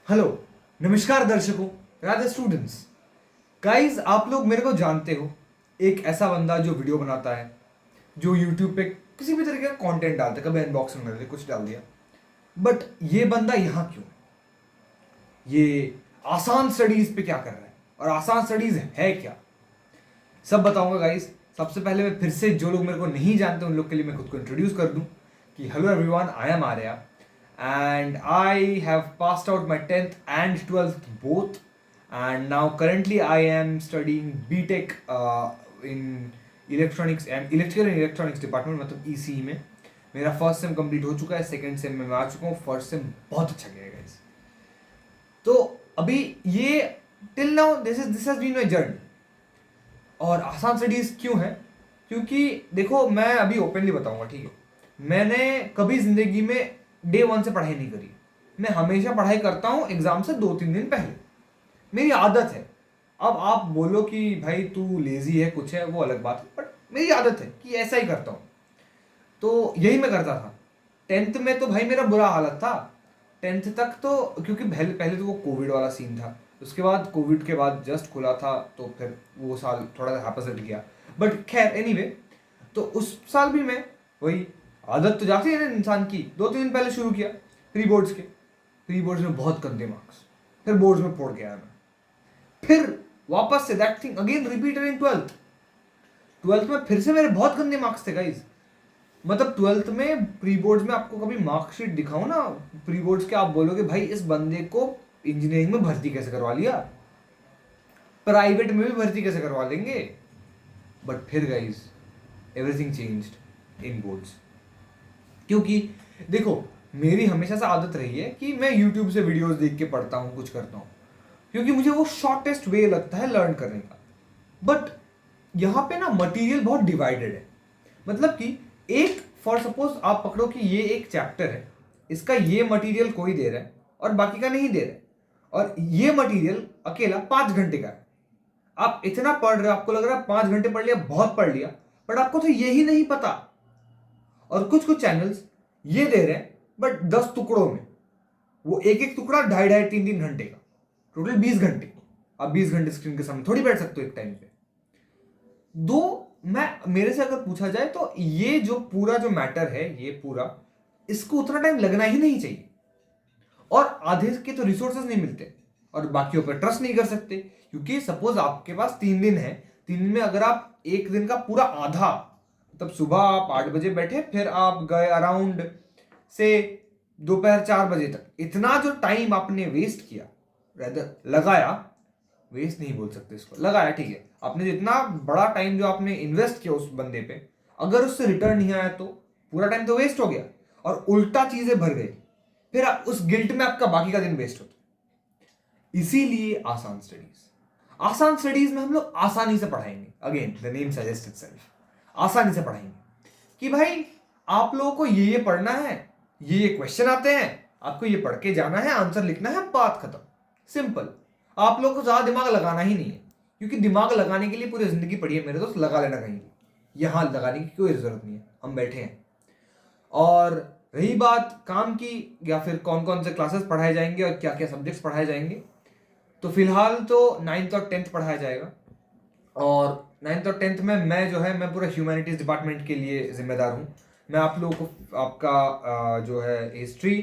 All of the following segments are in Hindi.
हेलो, नमस्कार दर्शकों, राधे स्टूडेंट्स। गाइस, आप लोग मेरे को जानते हो, एक ऐसा बंदा जो वीडियो बनाता है, जो यूट्यूब पे किसी भी तरीके का कंटेंट डालता है, कभी अनबॉक्सिंग डाल दिया, कुछ डाल दिया। बट ये बंदा यहाँ क्यों है? ये आसान स्टडीज पे क्या कर रहा है और आसान स्टडीज है क्या, सब बताऊंगा गाइस। सबसे पहले मैं फिर से, जो लोग मेरे को नहीं जानते उन लोग के लिए मैं खुद को इंट्रोड्यूस कर दूं कि hello everyone, I am Arya and I have passed out my 10th and 12th both, and now currently I am studying BTech in electronics and electrical and electronics department, मतलब ECE में। मेरा फर्स्ट सेम कंप्लीट हो चुका है, सेकंड सेम में मैं आ चुका हूँ। फर्स्ट सेम बहुत अच्छा गया गाइस। तो अभी ये till now this has been my journey. और आसान स्टडीज क्यों है? क्योंकि देखो, मैं अभी ओपनली बताऊंगा, ठीक है, मैंने कभी जिंदगी में डे वन से पढ़ाई नहीं करी। मैं हमेशा पढ़ाई करता हूँ एग्जाम से 2-3 दिन पहले, मेरी आदत है। अब आप बोलो कि भाई तू लेजी है, कुछ है, वो अलग बात है, बट मेरी आदत है कि ऐसा ही करता हूँ। तो यही मैं करता था। टेंथ में तो भाई मेरा बुरा हालत था। टेंथ तक तो, क्योंकि पहले पहले तो वो कोविड वाला सीन था, उसके बाद कोविड के बाद जस्ट खुला था, तो फिर वो साल थोड़ा सा वापस हट गया। बट खैर एनीवे, तो उस साल भी मैं वही, आदत तो जाती है ना इंसान की, 2-3 दिन पहले शुरू किया प्री बोर्ड्स के। प्री बोर्ड्स में बहुत गंदे मार्क्स, फिर बोर्ड्स में फोड़ गया मैं। फिर वापस say that thing again repeated in twelfth. Twelfth में फिर से मेरे बहुत गंदे मार्क्स थे गाइज। मतलब ट्वेल्थ में प्री बोर्ड्स में आपको कभी मार्कशीट दिखाऊं ना प्री बोर्ड्स के, आप बोलोगे भाई इस बंदे को इंजीनियरिंग में भर्ती कैसे करवा लिया, प्राइवेट में भी भर्ती कैसे करवा लेंगे। बट फिर guys, everything changed in boards. क्योंकि देखो, मेरी हमेशा से आदत रही है कि मैं यूट्यूब से वीडियोस देख के पढ़ता हूँ, कुछ करता हूँ, क्योंकि मुझे वो शॉर्टेस्ट वे लगता है लर्न करने का। बट यहाँ पे ना मटेरियल बहुत डिवाइडेड है। मतलब कि एक, फॉर सपोज आप पकड़ो कि ये एक चैप्टर है, इसका ये मटेरियल कोई दे रहा है और बाकी का नहीं दे रहा है, और ये मटेरियल अकेला 5 घंटे का है। आप इतना पढ़ रहे हो, आपको लग रहा है 5 घंटे पढ़ लिया, बहुत पढ़ लिया, बट आपको तो यही नहीं पता। और कुछ कुछ चैनल्स ये दे रहे हैं बट 10 टुकड़ों में, वो एक एक टुकड़ा 2.5-3-3 घंटे का, टोटल 20 घंटे। आप 20 घंटे स्क्रीन के सामने थोड़ी बैठ सकते हो एक टाइम पे। दो, मैं मेरे से अगर पूछा जाए तो ये जो पूरा जो मैटर है, ये पूरा, इसको उतना टाइम लगना ही नहीं चाहिए। और आधे के तो रिसोर्सेज नहीं मिलते और बाकियों पर ट्रस्ट नहीं कर सकते, क्योंकि सपोज आपके पास 3 दिन है, 3 दिन में अगर आप एक दिन का पूरा आधा, तब सुबह आप 8 बजे बैठे, फिर आप गए अराउंड से दोपहर 4 बजे तक, इतना जो टाइम आपने वेस्ट किया, लगाया, वेस्ट नहीं बोल सकते इसको, लगाया, ठीक है, आपने जितना बड़ा टाइम जो आपने इन्वेस्ट किया उस बंदे पे, अगर उससे रिटर्न नहीं आया तो पूरा टाइम तो वेस्ट हो गया और उल्टा चीजें भर गई। फिर उस गिल्ट में आपका बाकी का दिन वेस्ट होता। इसीलिए आसान स्टडीज, आसान स्टडीज में हम लोग आसानी से पढ़ाएंगे। Again the name suggest itself, आसानी से पढ़ाएंगे कि भाई आप लोगों को ये पढ़ना है, ये क्वेश्चन आते हैं, आपको ये पढ़ के जाना है, आंसर लिखना है, बात खत्म, सिंपल। आप लोगों को ज्यादा दिमाग लगाना ही नहीं है, क्योंकि दिमाग लगाने के लिए पूरी जिंदगी पड़ी है मेरे दोस्त, लगा लेना कहीं, यहां लगाने की कोई जरूरत नहीं है, हम बैठे हैं। और रही बात काम की, या फिर कौन कौन से क्लासेस पढ़ाए जाएंगे और क्या क्या सब्जेक्ट्स पढ़ाए जाएंगे, तो फिलहाल तो 9th और 10th पढ़ाया जाएगा। और 9th और 10th में मैं जो है, मैं पूरा ह्यूमैनिटीज डिपार्टमेंट के लिए जिम्मेदार हूँ। मैं आप लोगों को आपका जो है हिस्ट्री,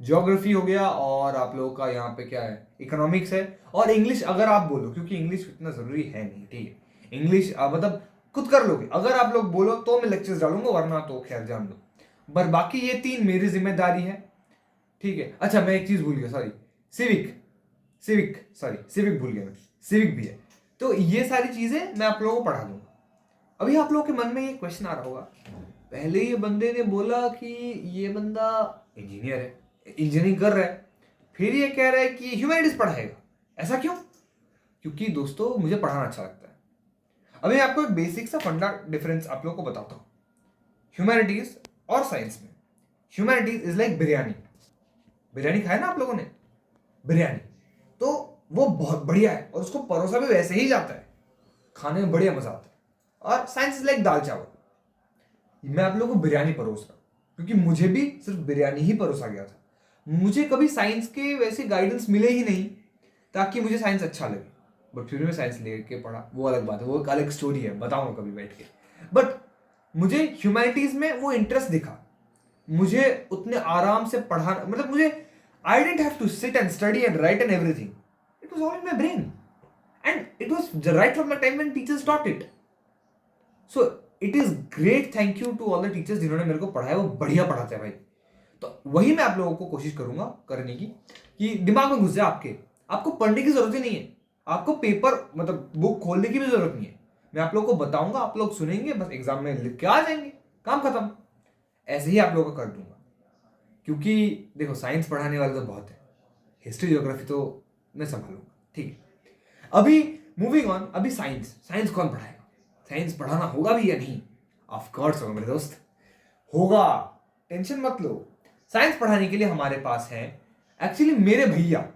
ज्योग्राफी हो गया, और आप लोगों का यहाँ पे क्या है, इकोनॉमिक्स है, और इंग्लिश अगर आप बोलो, क्योंकि इंग्लिश इतना ज़रूरी है नहीं, ठीक है, इंग्लिश मतलब खुद कर लोगे, अगर आप लोग बोलो तो मैं लेक्चर्स डालूंगा, वरना तो खैर जान दो। पर बाकी ये 3 मेरी जिम्मेदारी है, ठीक है। अच्छा, मैं एक चीज़ भूल गया, सॉरी, सिविक, सिविक भूल गया मैं, सिविक भी है। तो ये सारी चीजें मैं आप लोगों को पढ़ा दूंगा। अभी आप लोगों के मन में ये क्वेश्चन आ रहा होगा, पहले ये बंदे ने बोला कि ये बंदा इंजीनियर है, इंजीनियरिंग कर रहा है, फिर ये कह रहा है कि ह्यूमैनिटीज पढ़ाएगा, ऐसा क्यों? क्योंकि दोस्तों, मुझे पढ़ाना अच्छा लगता है। अभी आपको एक बेसिक सा फंडा डिफरेंस आप लोगों को बताता हूँ ह्यूमैनिटीज और साइंस में। Humanities is like biryani. Biryani खाया ना आप लोगों ने, बिरयानी, तो वो बहुत बढ़िया है और उसको परोसा भी वैसे ही जाता है, खाने में बढ़िया मजा आता है। और साइंस इज लाइक दाल चावल। मैं आप लोगों को बिरयानी परोस रहा हूं, क्योंकि मुझे भी सिर्फ बिरयानी ही परोसा गया था। मुझे कभी साइंस के वैसे गाइडेंस मिले ही नहीं ताकि मुझे साइंस अच्छा लगे, बट फिर भी मैं साइंस लेके पढ़ा, वो अलग बात है, वो एक अलग स्टोरी है, बताऊंगा कभी बैठ के। बट मुझे ह्यूमैनिटीज में वो इंटरेस्ट दिखा, मुझे उतने आराम से पढ़ाना, मतलब मुझे I didn't have to sit and study and write and everything, it was all in my brain and it was right from the time when teachers taught it. So it is great, thank you to all the teachers जिन्होंने मेरे को पढ़ाया, वो बढ़िया पढ़ाते हैं भाई। तो वही मैं आप लोगों को कोशिश करूंगा करने की कि दिमाग में घुस जाए आपके, आपको पढ़ने की जरूरत ही नहीं है, आपको पेपर मतलब बुक खोलने की भी जरूरत नहीं है, मैं आप लोगों को बताऊंगा, आप लोग सुनेंगे, बस एग्जाम में लिख के आ जाएंगे, काम खत्म। ऐसे ही आप लोगों का कर दूंगा, क्योंकि देखो साइंस पढ़ाने वाले तो बहुत है, हिस्ट्री ज्योग्राफी तो मैं संभालूंगा, ठीक है। अभी मूविंग ऑन, अभी साइंस, साइंस कौन पढ़ाएगा, साइंस पढ़ाना होगा भी या नहीं? ऑफ कोर्स होगा मेरे दोस्त, होगा, टेंशन मत लो। साइंस पढ़ाने के लिए हमारे पास है एक्चुअली मेरे भैया,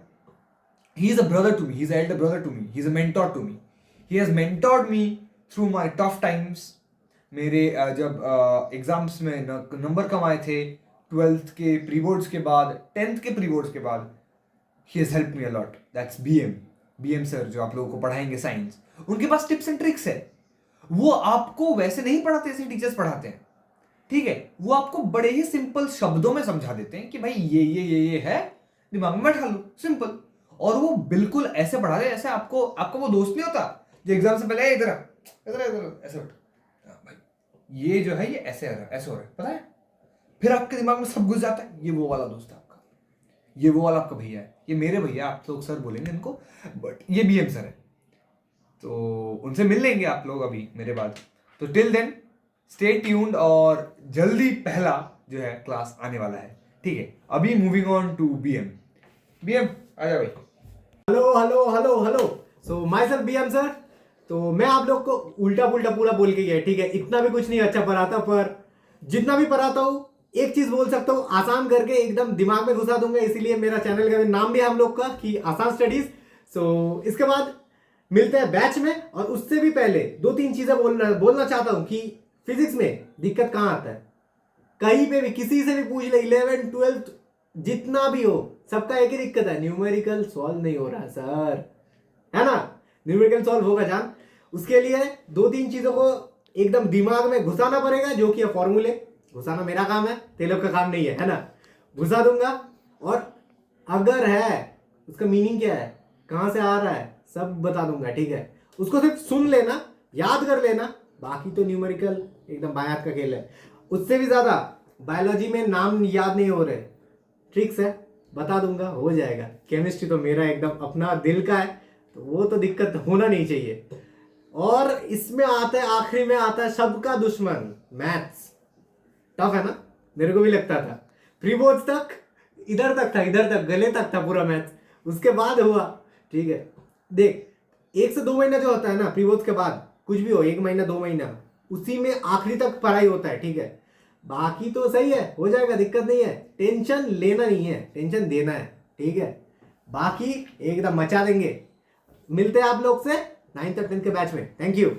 he is a brother to me, he is an elder brother to me, he is a mentor to me, he has mentored me through my tough times। मेरे जब एग्जाम्स में नंबर कम आए थे, 12th के प्री बोर्ड्स के बाद, 10th के प्री बोर्ड्स के बाद, he has helped me a lot। that's BM sir जो आप लोगों को पढ़ाएंगे साइंस, उनके पास टिप्स एंड ट्रिक्स है, वो आपको वैसे नहीं पढ़ाते जैसे टीचर्स पढ़ाते हैं, ठीक है, वो आपको बड़े ही सिंपल शब्दों में समझा देते हैं कि भाई ये है, दिमाग में बैठा लो, सिंपल। और वो बिल्कुल ऐसे पढ़ा दे ऐसे आपको वो दोस्त नहीं होता जो एग्जाम से पहले इधर ऐसे बैठ, भाई ये जो है ये ऐसे हो रहा है, पता है, फिर आपके दिमाग में सब घुस जाता है, ये वो वाला दोस्त है आपका, ये वो वाला आपका भैया है, ये मेरे भैया, आप लोग सर बोलेंगे इनको, बट ये BM सर है, तो उनसे मिल लेंगे आप लोग अभी मेरे बाद। तो टिल देन स्टे ट्यून्ड, और जल्दी पहला जो है क्लास आने वाला है, ठीक है। अभी मूविंग ऑन टू BM आ जा भाई। Hello. So my self BM sir. तो मैं आप लोग को उल्टा पुल्टा पूरा बोल के गया, ठीक है, इतना भी कुछ नहीं अच्छा पढ़ाता, पर जितना भी पढ़ाता हूँ एक चीज बोल सकता हूँ, आसान करके एकदम दिमाग में घुसा दूंगा, इसीलिए मेरा चैनल का नाम भी है हम लोग का कि आसान स्टडीज। सो इसके बाद मिलते हैं बैच में, और उससे भी पहले 2-3 चीजें बोलना चाहता हूँ कि फिजिक्स में दिक्कत कहाँ आता है, कहीं पे भी किसी से भी पूछ ले, 11th 12th जितना भी हो, सबका एक ही दिक्कत है, न्यूमेरिकल सॉल्व नहीं हो रहा सर, है ना। न्यूमेरिकल सॉल्व होगा जान, उसके लिए 2-3 चीजों को एकदम दिमाग में घुसाना पड़ेगा, जो कि फॉर्मूले घुसाना मेरा काम है, तेलों का काम नहीं है ना, घुसा दूंगा। और अगर है उसका मीनिंग क्या है, कहां से आ रहा है, सब बता दूंगा, ठीक है। उसको सिर्फ सुन लेना, याद कर लेना, बाकी तो न्यूमेरिकल एकदम बायात का खेल है। उससे भी ज्यादा बायोलॉजी में नाम याद नहीं हो रहे, ट्रिक्स है, बता दूंगा, हो जाएगा। केमिस्ट्री तो मेरा एकदम अपना दिल का है, तो वो तो दिक्कत होना नहीं चाहिए। और इसमें आता है, आखिरी में आता है सबका दुश्मन, मैथ्स। टफ है ना, मेरे को भी लगता था, प्री बोर्ड्स तक इधर तक गले तक था पूरा मैथ्स, उसके बाद हुआ, ठीक है। देख 1 से 2 महीना जो होता है ना प्री बोर्ड्स के बाद, कुछ भी हो 1 महीना 2 महीना, उसी में आखिरी तक पढ़ाई होता है, ठीक है। बाकी तो सही है, हो जाएगा, दिक्कत नहीं है, टेंशन लेना नहीं है, टेंशन देना है, ठीक है। बाकी एकदम मचा देंगे। मिलते हैं आप लोग से 9th और 10th के बैच में। Thank you.